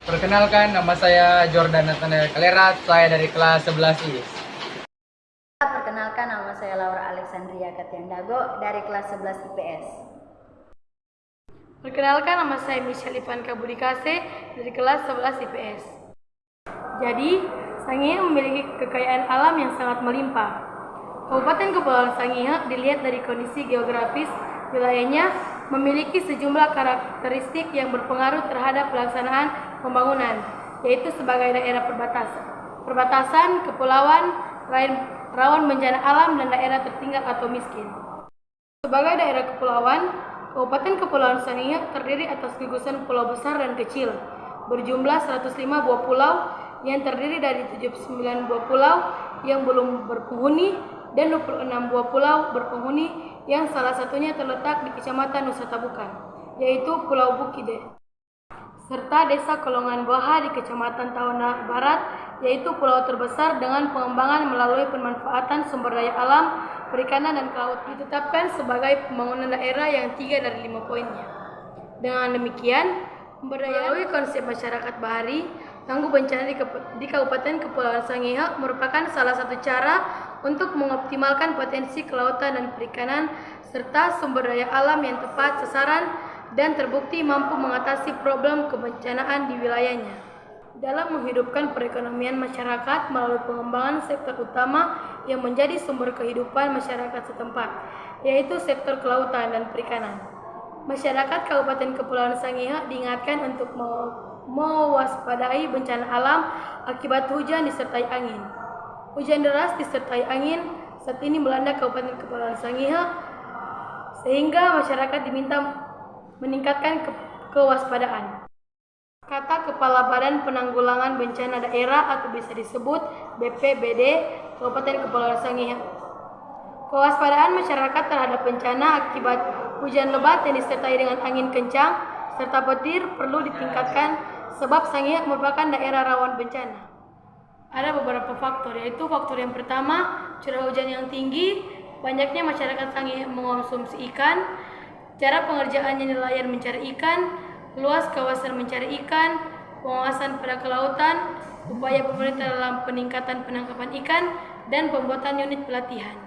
Perkenalkan, nama saya Jordan Nathanael Kalerat, saya dari kelas 11 I. Perkenalkan, nama saya Laura Alexandria Katiandago dari kelas 11 IPS. Perkenalkan, nama saya Michelle Ivanka Budikase dari kelas 11 IPS. Jadi, Sangihe memiliki kekayaan alam yang sangat melimpah. Kabupaten Kepulauan Sangihe dilihat dari kondisi geografis wilayahnya memiliki sejumlah karakteristik yang berpengaruh terhadap pelaksanaan pembangunan, yaitu sebagai daerah perbatasan, kepulauan, rawan bencana alam, dan daerah tertinggal atau miskin. Sebagai daerah kepulauan, Kabupaten Kepulauan Sangihe terdiri atas gugusan pulau besar dan kecil, berjumlah 105 buah pulau yang terdiri dari 79 buah pulau yang belum berpenghuni dan 26 buah pulau berpenghuni yang salah satunya terletak di Kecamatan Nusa Tabukan, yaitu Pulau Bukide, serta Desa Kolongan Baha di Kecamatan Tahuna Barat, yaitu pulau terbesar dengan pengembangan melalui pemanfaatan sumber daya alam, perikanan, dan kelautan. Ditetapkan sebagai pembangunan daerah yang 3 dari 5 poinnya. Dengan demikian, melalui konsep masyarakat bahari, tangguh bencana di Kabupaten Kepulauan Sangihe merupakan salah satu cara untuk mengoptimalkan potensi kelautan dan perikanan serta sumber daya alam yang tepat sasaran dan terbukti mampu mengatasi problem kebencanaan di wilayahnya. Dalam menghidupkan perekonomian masyarakat melalui pengembangan sektor utama yang menjadi sumber kehidupan masyarakat setempat, yaitu sektor kelautan dan perikanan. Masyarakat Kabupaten Kepulauan Sangihe diingatkan untuk mewaspadai bencana alam akibat hujan disertai angin. Hujan deras disertai angin saat ini melanda Kabupaten Kepulauan Sangihe, sehingga masyarakat diminta meningkatkan kewaspadaan. Kata Kepala Badan Penanggulangan Bencana Daerah atau bisa disebut BPBD Kabupaten Kepulauan Sangihe, kewaspadaan masyarakat terhadap bencana akibat hujan lebat yang disertai dengan angin kencang serta petir perlu ditingkatkan sebab Sangihe merupakan daerah rawan bencana. Ada beberapa faktor, yaitu faktor yang pertama, curah hujan yang tinggi, banyaknya masyarakat Sangihe mengonsumsi ikan, cara pengerjaannya nelayan mencari ikan, luas kawasan mencari ikan, pengawasan pada kelautan, upaya pemerintah dalam peningkatan penangkapan ikan, dan pembuatan unit pelatihan.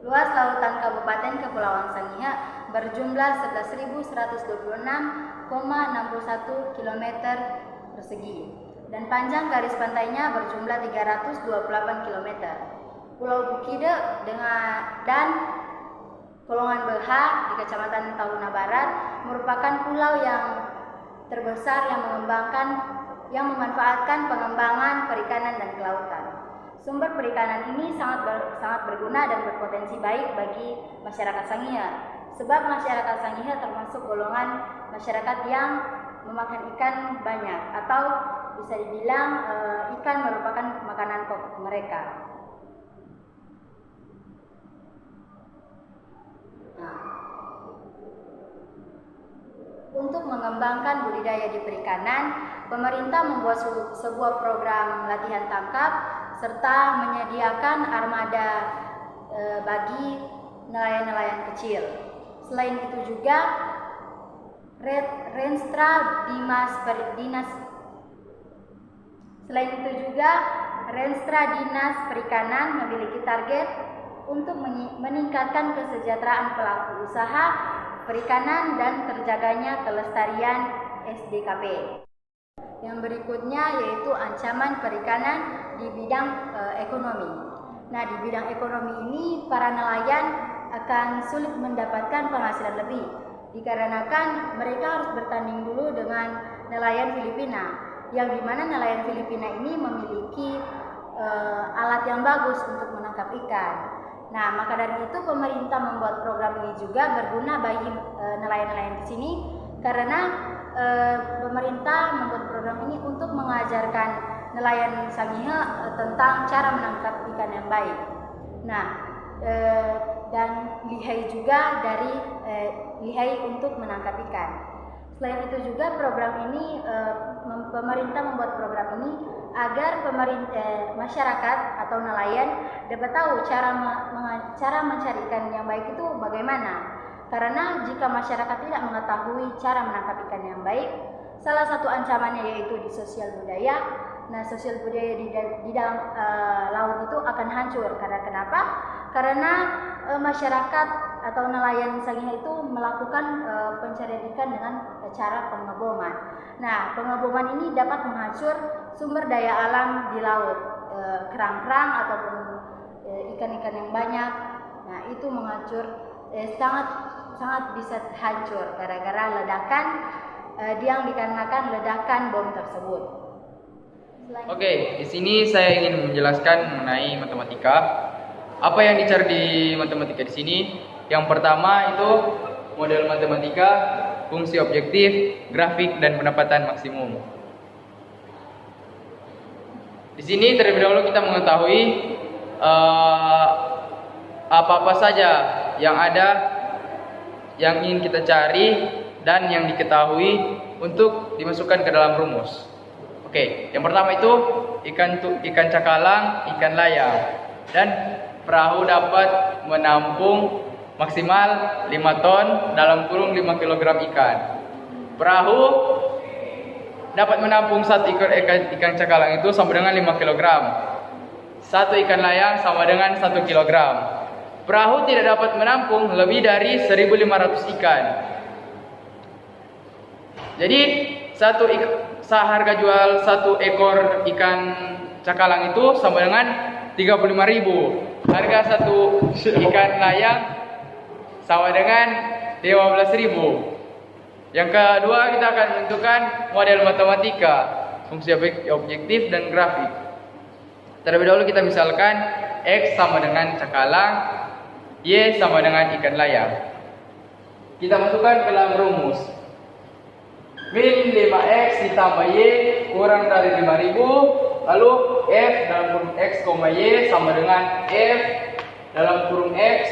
Luas lautan Kabupaten Kepulauan Sangihe berjumlah 11.126,61 km persegi dan panjang garis pantainya berjumlah 328 km. Pulau Bukide dan Kolongan Baha di Kecamatan Tahuna Barat merupakan pulau yang terbesar yang memanfaatkan pengembangan perikanan dan kelautan. Sumber perikanan ini sangat berguna dan berpotensi baik bagi masyarakat Sangihe, sebab masyarakat Sangihe termasuk golongan masyarakat yang memakan ikan banyak, atau bisa dibilang ikan merupakan makanan pokok mereka. Untuk mengembangkan budidaya di perikanan, pemerintah membuat sebuah program latihan tangkap serta menyediakan armada bagi nelayan-nelayan kecil. Selain itu juga Renstra Dinas Perikanan memiliki target untuk meningkatkan kesejahteraan pelaku usaha perikanan dan terjaganya kelestarian SDKP. Yang berikutnya yaitu ancaman perikanan di bidang ekonomi. Nah, di bidang ekonomi ini para nelayan akan sulit mendapatkan penghasilan lebih dikarenakan mereka harus bertanding dulu dengan nelayan Filipina, yang dimana nelayan Filipina ini memiliki alat yang bagus untuk menangkap ikan. Nah, maka dari itu pemerintah membuat program ini juga berguna bagi nelayan-nelayan di sini, karena pemerintah membuat program ini untuk mengajarkan nelayan Sangihe tentang cara menangkap ikan yang baik. Nah, dan lihai juga dari lihai untuk menangkap ikan. Selain itu juga program ini pemerintah membuat program ini agar masyarakat atau nelayan dapat tahu cara mencari ikan yang baik itu bagaimana. Karena jika masyarakat tidak mengetahui cara menangkap ikan yang baik, Salah satu ancamannya yaitu di sosial budaya. Nah, sosial budaya di dalam laut itu akan hancur. Karena kenapa? Karena masyarakat atau nelayan Sangihe itu melakukan pencarian ikan dengan cara pengeboman. Nah, pengeboman ini dapat menghancur sumber daya alam di laut, kerang-kerang ataupun ikan-ikan yang banyak. Nah, itu menghancur, sangat bisa hancur gara-gara ledakan yang dikarenakan ledakan bom tersebut. Oke, di sini saya ingin menjelaskan mengenai matematika. Apa yang dicari di matematika di sini? Yang pertama itu model matematika, fungsi objektif, grafik, dan pendapatan maksimum. Di sini terlebih dahulu kita mengetahui apa-apa saja yang ada yang ingin kita cari dan yang diketahui untuk dimasukkan ke dalam rumus. Oke, yang pertama itu ikan cakalang, ikan layang, dan perahu dapat menampung maksimal 5 ton dalam kurung 5 kg ikan. Perahu dapat menampung 1 ekor ikan cakalang itu sama dengan 5 kg. 1 ikan layang sama dengan 1 kg. Perahu tidak dapat menampung lebih dari 1.500 ikan. Jadi harga jual 1 ekor ikan cakalang itu sama dengan 35.000. Harga 1 ikan layang sama dengan 15.000. Yang kedua, kita akan menentukan model matematika, fungsi objektif dan grafik. Terlebih dahulu kita misalkan X sama dengan cakalang, Y sama dengan ikan layang. Kita masukkan ke dalam rumus. Min 5X ditambah Y kurang dari 5.000. Lalu F dalam kurung X, Y sama dengan F dalam kurung X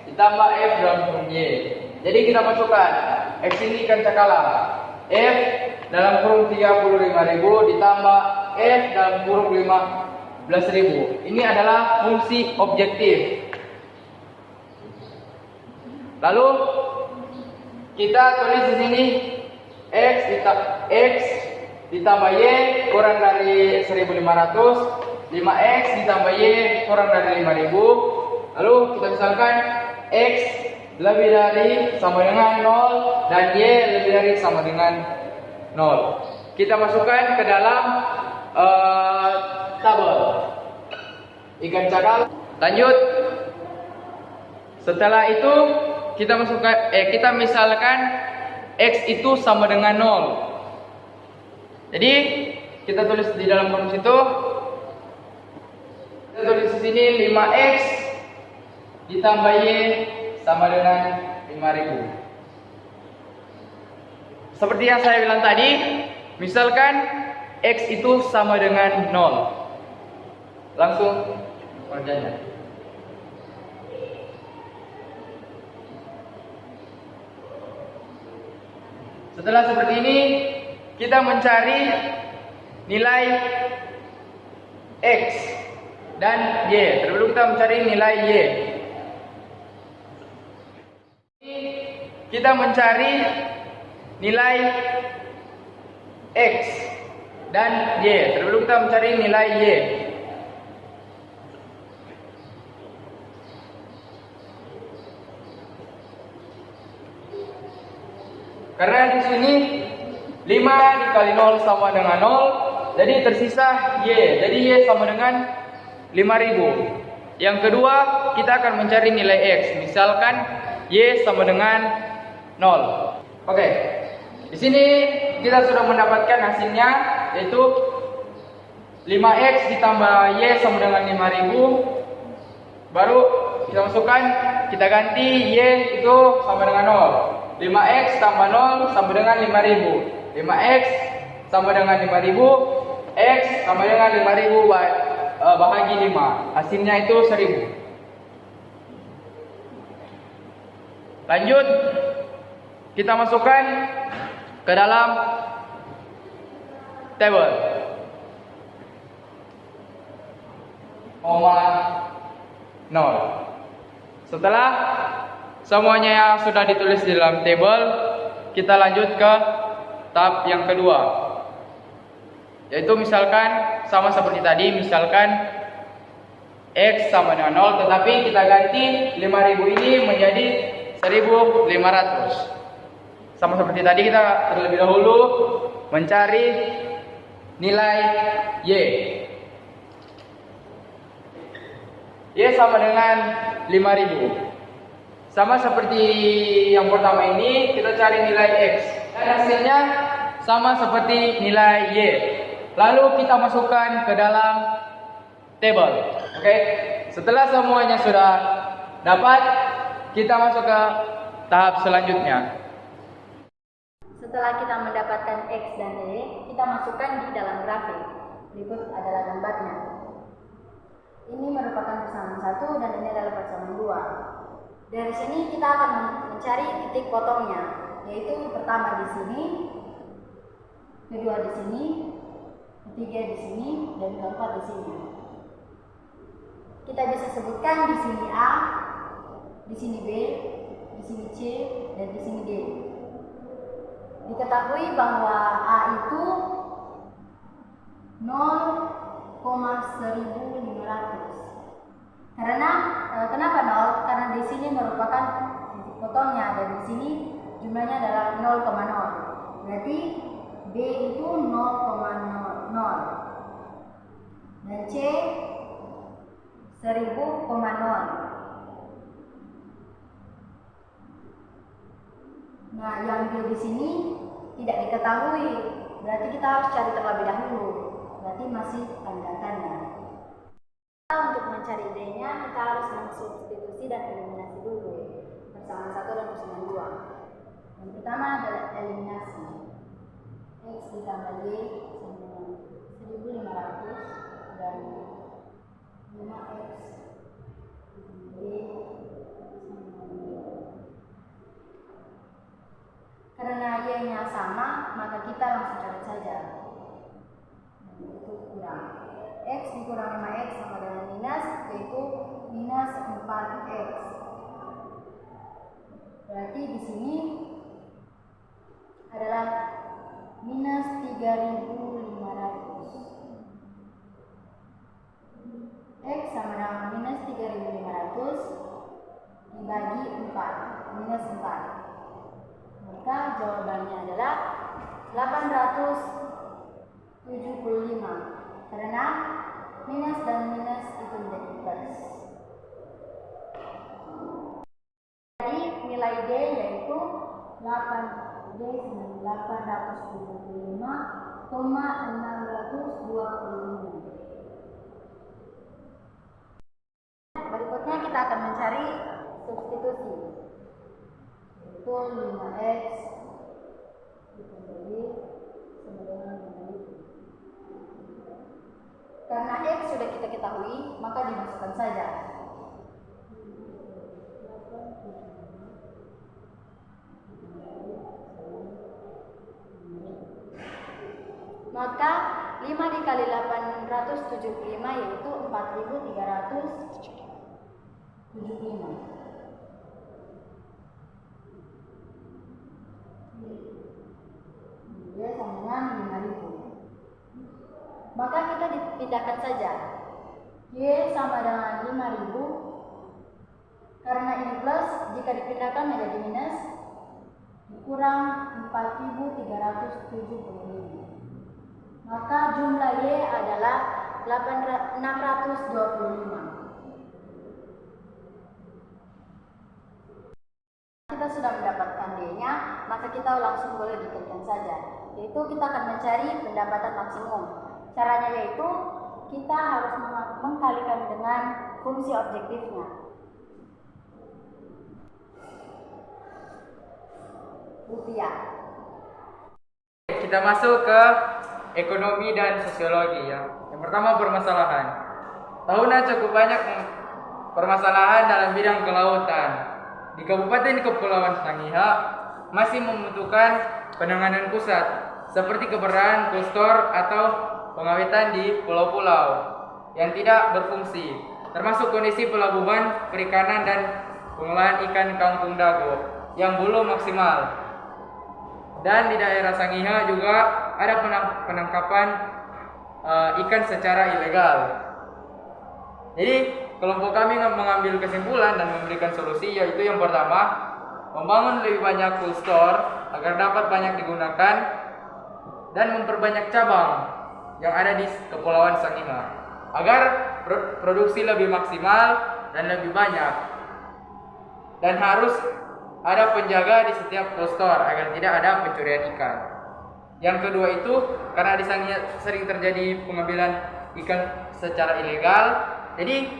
ditambah F dalam kurung Y. Jadi kita masukkan X ini ikan cakalang, F dalam kurung 35.000 ditambah F dalam kurung 15.000. Ini adalah fungsi objektif. Lalu kita tulis di sini X ditambah Y kurang dari 1.500, 5X ditambah Y kurang dari 5.000. Lalu kita misalkan X lebih dari sama dengan 0 dan Y lebih dari sama dengan 0. Kita masukkan ke dalam tabel ikan cakalang. Lanjut. Setelah itu kita masukkan kita misalkan X itu sama dengan 0. Jadi kita tulis di dalam rumus itu, kita tulis di sini 5X ditambah Y sama dengan 5.000. Seperti yang saya bilang tadi, misalkan X itu sama dengan 0. Langsung kerjanya. Setelah seperti ini, kita mencari nilai X dan Y. Terlebih kita mencari nilai Y. Kita mencari nilai X dan Y. Terlebih kita mencari nilai Y. Karena di sini 5 dikali 0 sama dengan 0, jadi tersisa Y. Jadi Y sama dengan 5.000. Yang kedua, kita akan mencari nilai X. Misalkan Y sama dengan 0. Oke. Di sini kita sudah mendapatkan hasilnya, yaitu 5X ditambah Y sama dengan 5.000. Baru kita masukkan, kita ganti Y itu sama dengan 0. 5X tambah 0 sama dengan 5.000. 5X sama dengan 5.000. X sama dengan 5.000 bahagi 5. Hasilnya itu 1.000. Lanjut, kita masukkan ke dalam table. Koma 0. Setelah semuanya yang sudah ditulis di dalam table, kita lanjut ke tahap yang kedua, yaitu misalkan sama seperti tadi, misalkan X sama dengan 0, tetapi kita ganti 5.000 ini menjadi 1.500. Sama seperti tadi, kita terlebih dahulu mencari nilai Y. Y sama dengan 5.000. Sama seperti yang pertama ini, kita cari nilai X. Dan hasilnya sama seperti nilai Y. Lalu kita masukkan ke dalam table. Oke. Setelah semuanya sudah dapat, kita masuk ke tahap selanjutnya. Setelah kita mendapatkan X dan Y, kita masukkan di dalam grafik. Berikut adalah gambarnya. Ini merupakan persamaan 1 dan ini adalah persamaan 2. Dari sini kita akan mencari titik potongnya, yaitu pertama di sini, kedua di sini, ketiga di sini, dan keempat di sini. Kita bisa sebutkan di sini A, di sini B, di sini C, dan di sini D. Diketahui bahwa A itu 0,1500. Karena kenapa 0? Karena di sini merupakan titik potongnya dan di sini jumlahnya adalah 0,0. Berarti B itu 0,0 dan C 1000,0. Nah, yang D di sini tidak diketahui, berarti kita harus cari terlebih dahulu. Berarti masih tanda tanya. Untuk mencari D-nya, kita harus mensubstitusi dan eliminasi dulu. Persamaan 1 dan persamaan 2. Yang pertama adalah eliminasi. X ditambah Y sama dengan 1500 dan 5X ditambah Y sama dengan 2. Karena Y-nya sama, maka kita langsung cari saja. Itu kurang. X dikurang 5X sama dengan minus, yaitu minus 4X. Berarti di sini adalah minus 3.500. X sama dengan minus 3.500 dibagi 4, minus 4. Maka jawabannya adalah 875. Karena minus dan minus itu menjadi plus. Jadi nilai D yaitu 8D dengan 875,625. Berikutnya kita akan mencari substitusi, yaitu 5X ditambah Y sama dengan 5. Karena X sudah kita ketahui, maka dimasukkan saja. Maka 5 dikali 875 yaitu 4.375. Dia sama dengan 5.000. Maka kita dipindahkan saja. Y sama dengan 5.000. Karena ini plus, jika dipindahkan menjadi minus, dikurang 4.375. Maka jumlah Y adalah 625. Kita sudah mendapatkan D-nya, maka kita langsung boleh dikalikan saja. Yaitu kita akan mencari pendapatan maksimum. Caranya yaitu kita harus mengkalikan dengan fungsi objektifnya. Rupiah. Kita masuk ke ekonomi dan sosiologi ya. Yang pertama permasalahan. Tahunan cukup banyak permasalahan dalam bidang kelautan. Di Kabupaten Kepulauan Sangihe masih membutuhkan penanganan pusat seperti keberadaan kustor atau pengawetan di pulau-pulau yang tidak berfungsi, termasuk kondisi pelabuhan, perikanan dan pengolahan ikan kampung dago yang belum maksimal. Dan di daerah Sangihe juga ada penangkapan ikan secara ilegal. Jadi kelompok kami mengambil kesimpulan dan memberikan solusi, yaitu yang pertama, membangun lebih banyak cold store agar dapat banyak digunakan dan memperbanyak cabang yang ada di Kepulauan Sangihe agar produksi lebih maksimal dan lebih banyak. Dan harus ada penjaga di setiap cold store agar tidak ada pencurian ikan. Yang kedua itu, karena di Sangihe sering terjadi pengambilan ikan secara ilegal, jadi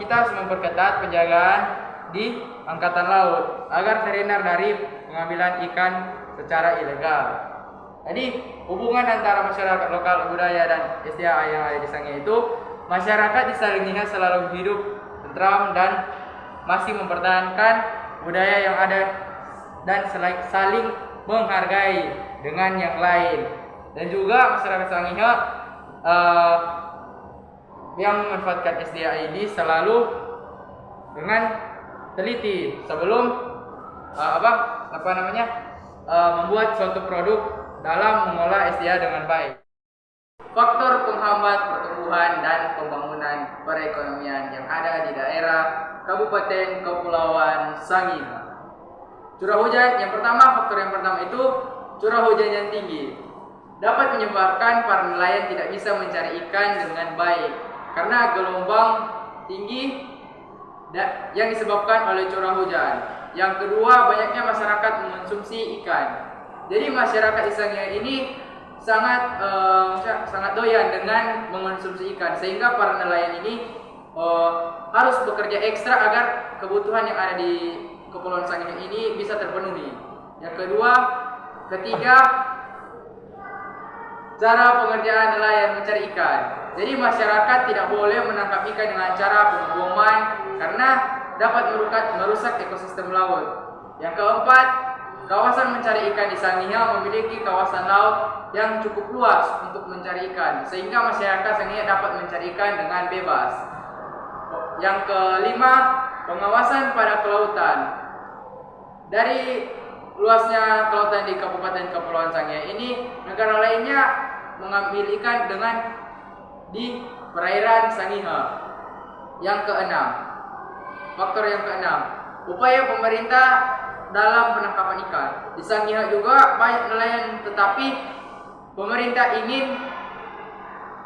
kita harus memperketat penjagaan di angkatan laut agar terhindar dari pengambilan ikan secara ilegal. Jadi hubungan antara masyarakat lokal, budaya dan SDA yang ada di Sangihe itu, masyarakat di Sangihe selalu hidup tentram dan masih mempertahankan budaya yang ada dan saling menghargai dengan yang lain. Dan juga masyarakat Sangihe yang memanfaatkan SDA ini selalu dengan teliti sebelum membuat suatu produk dalam mengolah SDA dengan baik. Faktor penghambat pertumbuhan dan pembangunan perekonomian yang ada di daerah Kabupaten Kepulauan Sangihe. Curah hujan faktor yang pertama itu curah hujan yang tinggi dapat menyebabkan para nelayan tidak bisa mencari ikan dengan baik karena gelombang tinggi yang disebabkan oleh curah hujan. Yang kedua, banyaknya masyarakat mengonsumsi ikan. Jadi masyarakat di Sangihe ini sangat doyan dengan mengonsumsi ikan, sehingga para nelayan ini harus bekerja ekstra agar kebutuhan yang ada di Kepulauan Sangihe ini bisa terpenuhi. Yang ketiga, cara pengerjaan nelayan mencari ikan. Jadi masyarakat tidak boleh menangkap ikan dengan cara pemboman karena dapat merusak ekosistem laut. Yang keempat, kawasan mencari ikan di Sangihe memiliki kawasan laut yang cukup luas untuk mencari ikan, sehingga masyarakat Sangihe dapat mencari ikan dengan bebas. Yang kelima, pengawasan pada kelautan. Dari luasnya kelautan di Kabupaten Kepulauan Sangihe ini, negara lainnya mengambil ikan di perairan Sangihe. Faktor yang keenam, upaya pemerintah dalam penangkapan ikan. Di Sangihe juga banyak nelayan, tetapi pemerintah ingin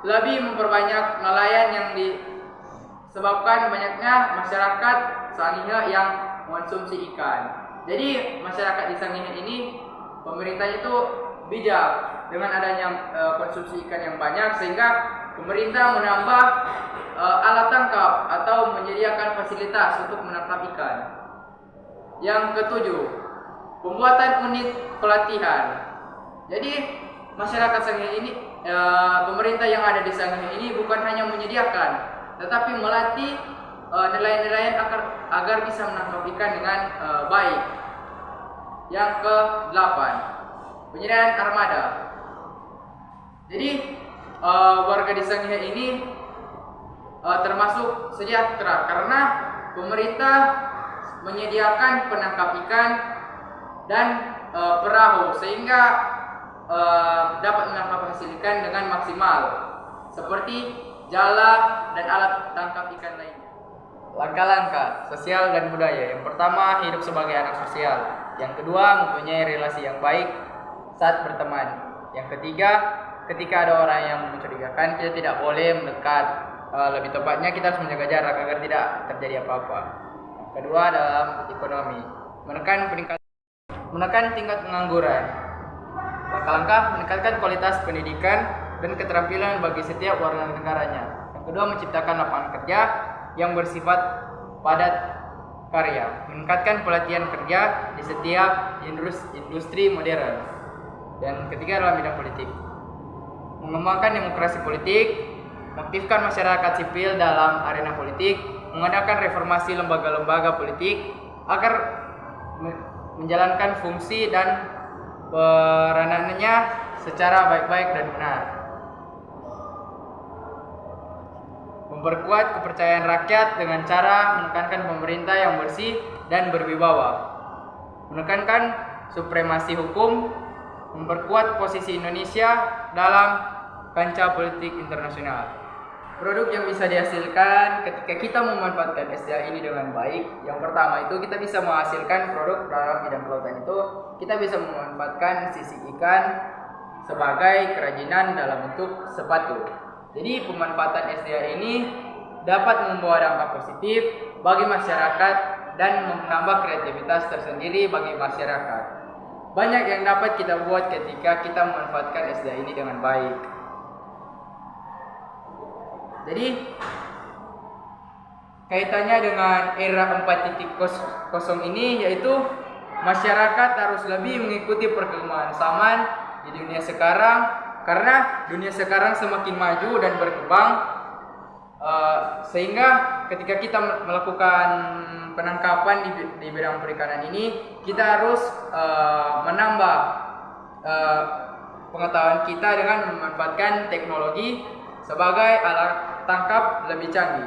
lebih memperbanyak nelayan yang disebabkan banyaknya masyarakat Sangihe yang mengonsumsi ikan. Jadi masyarakat di Sangihe ini, pemerintah itu bijak dengan adanya konsumsi ikan yang banyak, sehingga pemerintah menambah alat tangkap atau menyediakan fasilitas untuk menangkap ikan. Yang ketujuh, pembuatan unit pelatihan. Jadi masyarakat Sangihe ini, pemerintah yang ada di Sangihe ini bukan hanya menyediakan, tetapi melatih nelayan-nelayan agar bisa menangkap ikan dengan baik. Yang ke-8, penyediaan armada. Jadi warga di Sangihe ini termasuk sejahtera karena pemerintah menyediakan penangkap ikan dan perahu, sehingga dapat menangkap hasil ikan dengan maksimal, seperti jala dan alat tangkap ikan lainnya. Langkah-langkah sosial dan budaya. Yang pertama, hidup sebagai anak sosial. Yang kedua, mempunyai relasi yang baik saat berteman. Yang ketiga, ketika ada orang yang mencurigakan, kita tidak boleh mendekat. Lebih tepatnya, kita harus menjaga jarak agar tidak terjadi apa-apa. Yang kedua, dalam ekonomi, menekan tingkat pengangguran. Langkah-langkah meningkatkan kualitas pendidikan dan keterampilan bagi setiap warga negaranya. Yang kedua, menciptakan lapangan kerja yang bersifat padat karya, meningkatkan pelatihan kerja di setiap industri modern. Dan ketiga adalah bidang politik, mengembangkan demokrasi politik, mengaktifkan masyarakat sipil dalam arena politik, mengadakan reformasi lembaga-lembaga politik agar menjalankan fungsi dan peranannya secara baik-baik dan benar. Memperkuat kepercayaan rakyat dengan cara menekankan pemerintah yang bersih dan berwibawa, menekankan supremasi hukum, memperkuat posisi Indonesia dalam kancah politik internasional. Produk yang bisa dihasilkan ketika kita memanfaatkan SDA ini dengan baik, yang pertama itu kita bisa menghasilkan produk dalam bidang kelautan itu, kita bisa memanfaatkan sisik ikan sebagai kerajinan dalam bentuk sepatu. Jadi pemanfaatan SDA ini dapat membawa dampak positif bagi masyarakat dan menambah kreativitas tersendiri bagi masyarakat. Banyak yang dapat kita buat ketika kita memanfaatkan SDA ini dengan baik. Jadi kaitannya dengan era 4.0 ini yaitu masyarakat harus lebih mengikuti perkembangan zaman di dunia sekarang, karena dunia sekarang semakin maju dan berkembang, sehingga ketika kita melakukan penangkapan di bidang perikanan ini, kita harus menambah pengetahuan kita dengan memanfaatkan teknologi sebagai alat tangkap lebih canggih.